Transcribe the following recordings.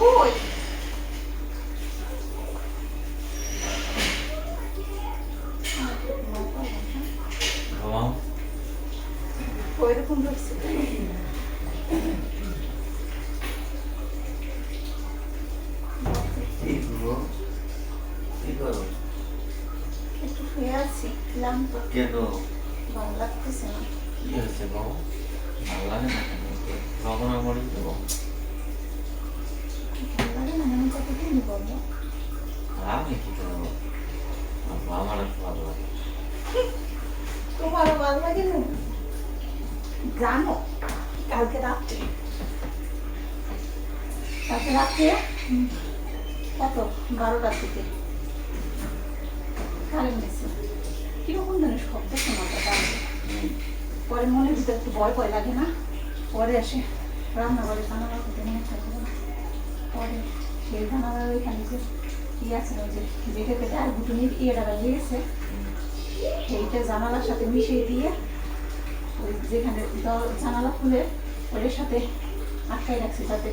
কই ঘুমাও। ওইরকম রয়েছে কি করবো? কি করো? একটু শুয়ে আছি ক্লান্ত কেন? ভালো লাগতেছে না কি হয়েছে বাবু? ভালো লাগে না কেন? ভাবনা মরে দেবো। ভালো লাগে না আমি কতদিনই বলবো আমি কি করবো? আমার একটু ভালো লাগে। তোমারও ভালো লাগে না জানো কালকে রাত্রে কত 12টার দিকে কারেন্ট গেছে কিরকম যেন শব্দ শোনাতে পারবে পরে মনের ভিতরে একটু ভয় ভয় লাগে না পরে আসে রান্নাঘরে জানালা করতে মনে থাকবে না পরে সেই জানালার ওইখানে যে কি আছে ওই যে যেটা পেটে আর গুটুনির ইয়েটা লাগিয়ে গেছে সেইটা জানালার সাথে মিশিয়ে দিয়ে ওই যেখানে জানালা খুলে ওদের সাথে আটকাই রাখছি যাতে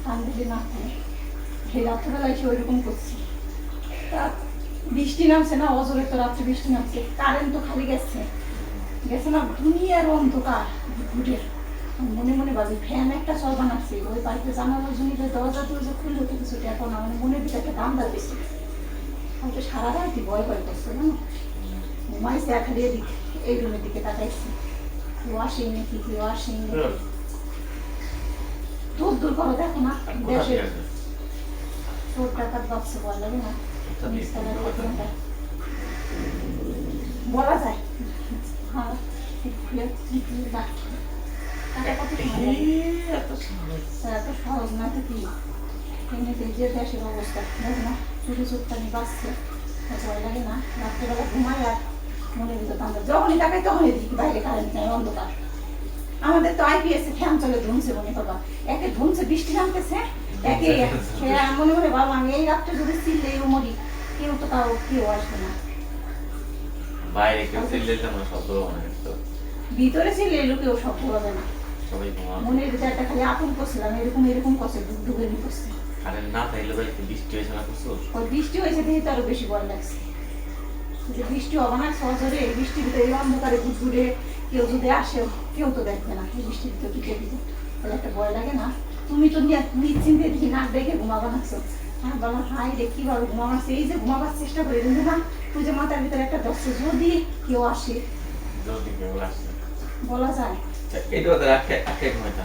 কান দিকে না খুলে সেই রাত্রেবেলায় সে ওইরকম করছি তা বৃষ্টি নামছে না অজরে তো রাত্রে বৃষ্টি নামছে কারেন্ট তো খালি গেছে গেছে না দুনিয়ার অন্ধকার ঘুটে মনে মনে ভাবি ফ্যান একটা চলবা নাচ্ছে ওই বাড়িতে জানালার জন্য দরজা দরজা খুলে উঠে কিছু এখন না মানে মনের ভিতরে একটা দাম দাঁড়িয়েছে হয়তো সারা রাতি ভয় ভয় করছে না ঘুমাইছে এখানে এদিক এই রুমের দিকে তাকাইছি কেউ আসেই নাকি কেউ আসেই নাকি দূর দূর করো দেখো না দেশে চোর ডাকাত বাচ্চা বল লাগে না বলা যায় হ্যাঁ এত সহজ না তো কি এমনিতে যে দেশের অবস্থা দেখো না চুরি চুটপানি বাঁচছে ভয় লাগে না রাত্রেবেলা ঘুমাই আর মনে ভিতর আমরা যখনই তাকাই তখনই দেখি বাইরে কারেন্ট নেই অন্ধকার আমাদের তো আইপিএস ফ্যান চলে ধুমছে মনে বাবা একে ধুমছে বৃষ্টি নামতেছে একে মনে মনে বাবা আমি এই রাত্রে যদি চিল্লেই মরি কেউ তো তাও কেউ আসবে না বাইরে কেউ চিল্লে না শব্দ হবে তো ভিতরে চিল্লেই কেউ শব্দ হবে না সবাই ঘুমাবে মনের ভিতরে একটা খালি আপন করছিলাম এরকম এরকম করছে ডুবে নি করছে কারেন্ট না থাকলে বাড়িতে বৃষ্টি হয়েছে না কিছু ওই বৃষ্টি হয়েছে দেখে তো আরো বেশি ভয় লাগছে যে বৃষ্টি হবে না সহজরে এই বৃষ্টির ভিতরে এই অন্ধকারে ঘুরে কেউ যদি আসে কেউ তো দেখবে না এই বৃষ্টির ভিতরে ঢুকে দিতে তাহলে একটা ভয় লাগে না তুমি তো নিশ্চিন্তে দেখি নাক দেখে ঘুমাবা নাকছো হ্যাঁ বললাম হাই রে কিভাবে ঘুমাবাচ্ছে এই যে ঘুমাবার চেষ্টা করে কিন্তু না তুই যে মাথার ভিতরে একটা দশে যদি কেউ আসে যদি কেউ আসে বলা যায় এটা ওদের আটকে ঘুমাইতা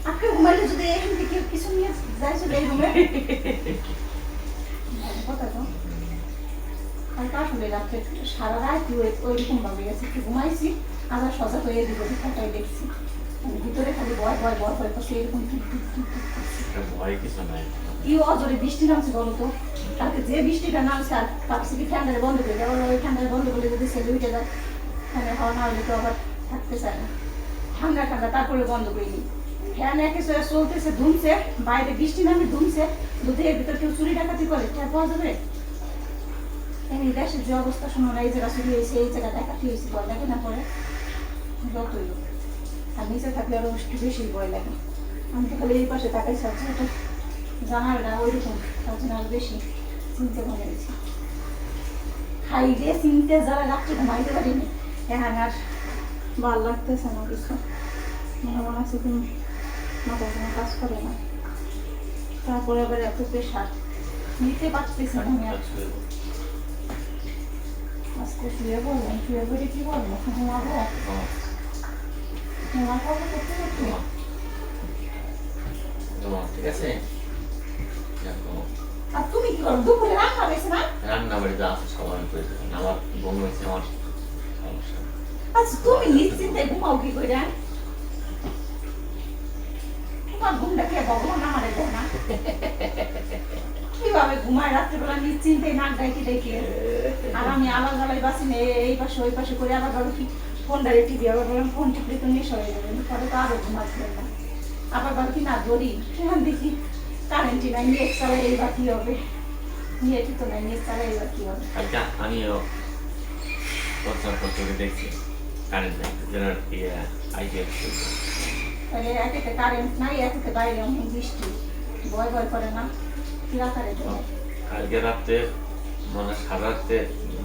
আজকে ঘুমাইলে যদি এখান থেকে কিছু নিয়ে যাই চলে এই রুমে কথা তো আর আসলে রাত্রে সারা রাত ওইরকম ভাবে গেছে একটু ঘুমাইছি আবার সজাগ হয়ে দিব দেখাটাই দেখছি ভিতরে খালি ভয় ভয় ভয় ভয় করছে এরকম ভয় কিছু নাই কি অজরে বৃষ্টি নামছে বলো তো কালকে যে বৃষ্টিটা নামছে আর ভাবছি কি ঠান্ডারে বন্ধ করে দেয় ওই ঠান্ডারে বন্ধ করলে যদি ছেলে উঠে যায় ফ্যানে হাওয়া না হলে তো আবার থাকতে চায় না ঠান্ডা ঠান্ডা তারপরে বন্ধ করে দিই ফ্যান একে চলতেছে ধুমছে বাইরে বৃষ্টি নামে ধুমছে যদি এর ভিতরে কেউ চুরি ডাকাতি করে ঠের পাওয়া যাবে এমনি দেশের যে অবস্থা শোনো না এই জায়গা চুরি হয়েছে এই জায়গা ডাকাতি হয়েছে ভয় লাগে না পরে যতই হোক আর নিচে থাকলে আরো একটু বেশি ভয় লাগে আমি তো খালি এই পাশে তাকাই চাচ্ছি এটা জানার না ওইরকম তার জন্য আরো বেশি চিনতে মনে হয়েছে খাই দিয়ে চিনতে যারা রাত্রে ঘুমাইতে পারিনি এখন আর ভালো লাগতেছে না কিছু মনে মনে আছে তুমি মাথা কোনো কাজ করে না তারপরে আবার এত প্রেশার নিতে পারতেছি না আমি আর আজকে শুয়ে বললাম শুয়ে বলে কি বলবো ঘুমাবো ঘুমাবো করতে করতে ঠিক আছে আর তুমি কি করো দুপুরে রান্না হয়েছে না রান্না বাড়িতে আছে সবাই করে আমার বোন হয়েছে আমার সমস্যা আচ্ছা তুমি নিশ্চিন্তে ঘুমাও কি করে তোমার ঘুমটা খেয়ে ভগবান আমারে দেয় না কিভাবে ঘুমায় রাত্রেবেলা নিশ্চিন্তে নাক ডাইকে ডেকে আর আমি আলাদা আলাদাই বাসি নে এই পাশে ওই পাশে করে আবার ভাবো কি ফোনটা টিপি আবার বললাম ফোন টিপলে তো নেশা হয়ে যাবে পরে তো আরো ঘুমাচ্ছিলেন না আবার ভাবো কি না ধরি সেখান দেখি কারেন্টই নাই নেট চালাই এইবার কি হবে নেটই তো নাই নেট চালাই এইবার কি হবে কালকে আমিও করে দেখছি কারেন্ট নাই জেনারেট আইডিয়া তাহলে একেতে কারেন্ট নাই একেতে বাইরে অনেক বৃষ্টি ভয় ভয় করে না কি রাখারে দেয় কালকে রাত্রে মানে সারা রাত্রে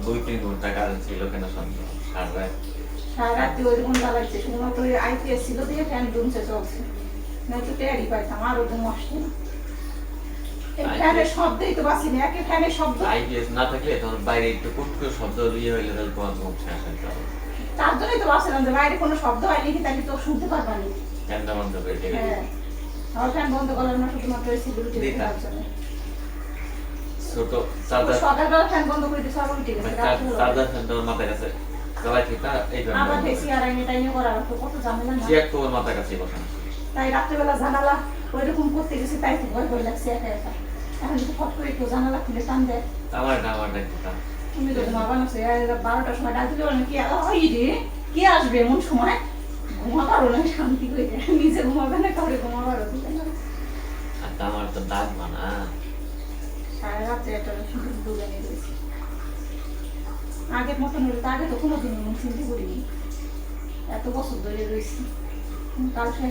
2-3 ঘন্টা কারেন্ট ছিল কেন সন্ধ্যা সারা রাত সারা রাত্রি ওইরকম জ্বালাইছে শুধুমাত্র ওই আইপিএস ছিল দিয়ে ফ্যান দুমছে চলছে নয়তো টেয়ারি পাইতাম আরো ঘুম আসছে না এই ফ্যানের শব্দেই তো বাঁচিনি একে ফ্যানের শব্দ আইপিএস না থাকলে তখন বাইরে একটু কুটকুট শব্দ দিয়ে হইলে তাহলে তোমার ঘুম শেষ হইতে হবে তার জন্যই তো বাঁচলাম যে বাইরে কোনো শব্দ হয়নি কি তাহলে তো শুনতে পারবানি ফ্যানটা বন্ধ করে দিয়ে হ্যাঁ আমার ফ্যান বন্ধ করলাম না শুধুমাত্র ওই সিকিউরিটি দেওয়ার জন্য ছোট চার্জার সকালবেলা ফ্যান বন্ধ করে দিয়েছে আবার উঠে গেছে চার্জার ফ্যানটা ওর মাথার কাছে গলায় ঠিক এই আবার ফ্যানটা ভেসি আর আইনে টাইনে করার তো কত ঝামেলা না যে একটু ওর মাথার কাছে বসানো তাই রাত্রেবেলা জানালা ওইরকম করতে গেছি তাই তো ভয় ভয় লাগছে একা একা এখন যদি ফট করে কেউ জানালা খুলে টান দেয় আমার ডাক্তার তুমি তো ঘুমাবা না সে 12টার সময় ডাক দিলে বলেন কি ওই রে কে আসবে এমন সময় ঘুমাবারও না শান্তি করে নিজে ঘুমাবে না কাউরে ঘুমাবারও দিবে না আর আমার তো দাগ মানা সারা রাত্রে একটা শুধু ডুবে নিয়ে রয়েছি আগের মতন হলে তো আগে তো কোনোদিন এমন চিন্তা করিনি এত বছর ধরে রয়েছি কালকে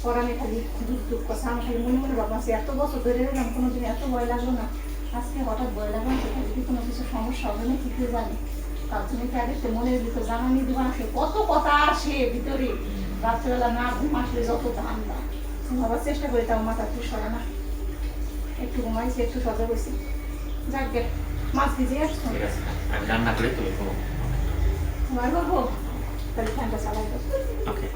পরামে খালি দুধ দুধ কথা আমার খালি মনে মনে ভাবনা এত বছর ধরে রইলাম কোনোদিন এত ভয় লাগলো না আজকে হঠাৎ ভয় লাগলো সেটা যদি কোনো কিছু সমস্যা হবে না ঠিক হয়ে জানি তার জন্য কি আগে মনের ভিতরে জানানি দিবা আসে কত কথা আসে ভিতরে রাত্রেবেলা না ঘুম আসলে যত ধান্দা ভাবার চেষ্টা করি তাও মাথা খুশ হবে না একটু ঘুমাইছি একটু সজাগ হয়েছি যাক গে মাছ ভিজিয়ে আসছো ঠিক আছে আমি রান্না করে তুলে ঘুমাই বলবো তাহলে ফ্যানটা চালাই দেবো ওকে